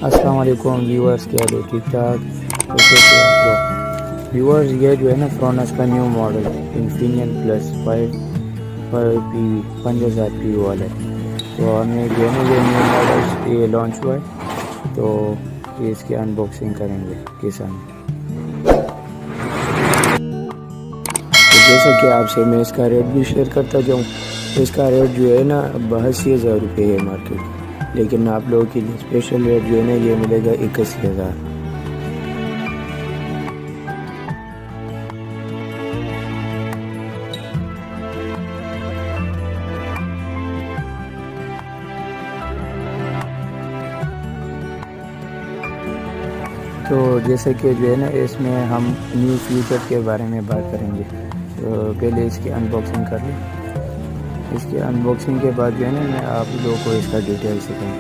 السلام علیکم ویورز، کیا حال ہے؟ ٹھیک ٹھاک؟ کیسے تھے آپ لوگ ویورز؟ یہ جو ہے نا فرونس کا نیو ماڈل انفینین پلس 5000 پی وی والا ہے. تو ہمیں جو ہے نا یہ نیو ماڈل یہ لانچ ہوا ہے، تو یہ اس کی انباکسنگ کریں گے کسان. تو جیسا کہ آپ سے میں اس کا ریٹ بھی شیئر کرتا جاؤں. اس کا ریٹ جو ہے نا 82,000 روپے ہے مارکیٹ، لیکن آپ لوگوں کے لیے اسپیشل ریٹ جو ہے نا یہ ملے گا 81,000. تو جیسے کہ جو ہے نا اس میں ہم نیو فیچر کے بارے میں بات کریں گے. تو پہلے اس کی انباکسنگ کر لیں. اس کی انباکسنگ کے بعد جو ہے نا میں آپ لوگوں کو اس کا ڈیٹیل سکھاؤں.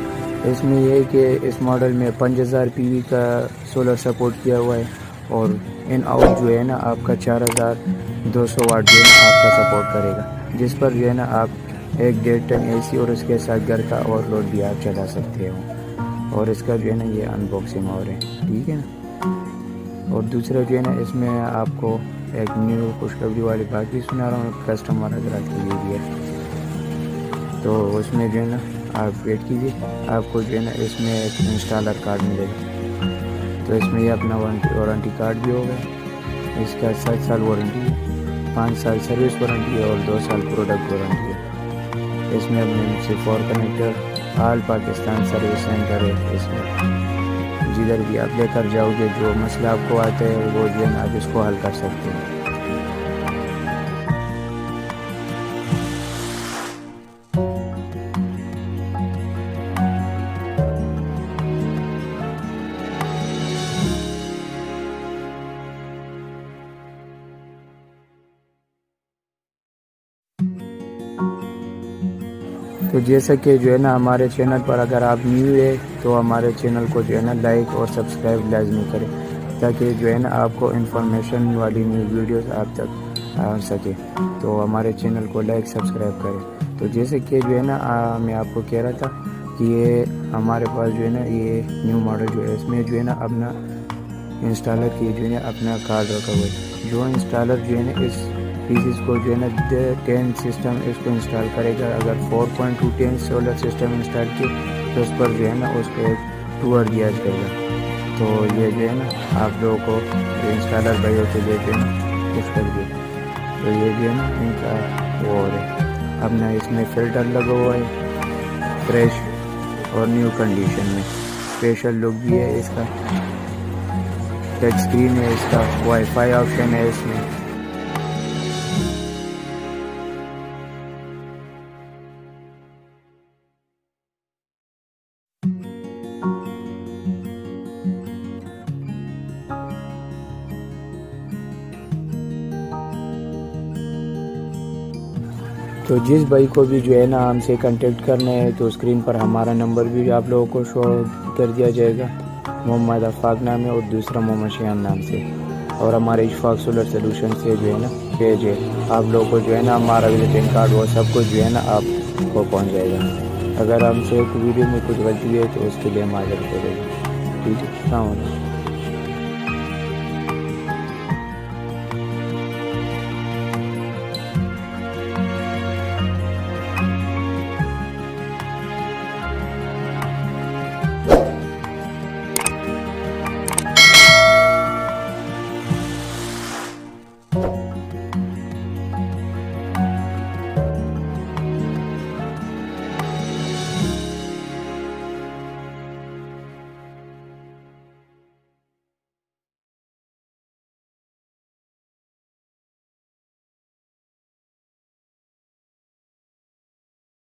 اس میں یہ ہے کہ اس ماڈل میں 5000 پی وی کا سولر سپورٹ کیا ہوا ہے، اور ان آؤٹ جو ہے نا آپ کا 4200 واٹ جو ہے نا آپ کا سپورٹ کرے گا، جس پر جو ہے نا آپ 1.5 ٹن اے سی اور اس کے ساتھ گھر کا اوور لوڈ بھی آپ چلا سکتے ہو. اور اس کا جو ہے نا یہ انباکسنگ ہو رہا ہے، ٹھیک ہے نا. اور دوسرا جو ہے نا اس میں آپ کو ایک نیو خوشخبری والی بات بھی سنا رہا ہوں کسٹمر حضرات کے لیے بھی ہے. تو اس میں جو ہے نا آپ ویٹ کیجیے، آپ کو جو ہے نا اس میں ایک انسٹالر کارڈ ملے گا. تو اس میں یہ اپنا وارنٹی کارڈ بھی ہوگا. اس کا 7 سال وارنٹی ہے، 5 سال سروس وارنٹی ہے، اور 2 سال پروڈکٹ وارنٹی ہے. اس میں MC4 کنیکٹر آل پاکستان سروس سینٹر ہے. اس میں جدھر بھی آپ لے کر جاؤ گے جو مسئلہ آپ کو آتا ہے وہ جو ہے نا آپ اس کو حل کر سکتے ہیں. تو جیسا کہ جو ہے نا ہمارے چینل پر اگر آپ نیو ہے تو ہمارے چینل کو جو ہے نا لائک اور سبسکرائب لازمی کریں، تاکہ جو ہے نا آپ کو انفارمیشن والی نیو ویڈیوز آپ تک آ سکے. تو ہمارے چینل کو لائک سبسکرائب کریں. تو جیسے کہ جو ہے نا میں آپ کو کہہ رہا تھا کہ یہ ہمارے پاس جو ہے نا یہ نیو ماڈل جو ہے اس میں جو ہے نا اپنا انسٹالر کی جو ہے نا اپنا کارڈ رکھا ہوا ہے. جو انسٹالر جو ہے نا اس پیسز کو جو ہے نا 10 سسٹم اس کو انسٹال کرے گا. اگر 4.2 سولر سسٹم انسٹال کی تو اس پر جو ہے نا اس کو ایک ٹور دیا جائے گا. تو یہ جو ہے نا آپ لوگوں کو انسٹالر بھائیوں کے لیے جو ہے نا کچھ کر دیا. تو یہ جو ہے نا ان کا وہ ہو رہا ہے. اپنا اس میں فلٹر لگا ہوا ہے فریش اور نیو کنڈیشن میں. اسپیشل لک بھی ہے اس کا، ٹچ اسکرین ہے اس کا، وائی فائی آپشن ہے اس میں. تو جس بھائی کو بھی جو ہے نا ہم سے کنٹیکٹ کرنا ہے تو اسکرین پر ہمارا نمبر بھی آپ لوگوں کو شو کر دیا جائے گا. محمد افاق نام ہے اور دوسرا محمد شیان نام سے. اور ہمارے اشفاق سولر سلوشن سے جو ہے نا پیج ہے. آپ لوگوں کو جو ہے نا ہمارا وزٹنگ کارڈ وہ سب کچھ جو ہے نا آپ کو پہنچ جائے گا. اگر ہم سے ویڈیو میں کچھ غلطی ہے تو اس کے لیے معذرت کرے گا. ٹھیک ہے، السلام علیکم.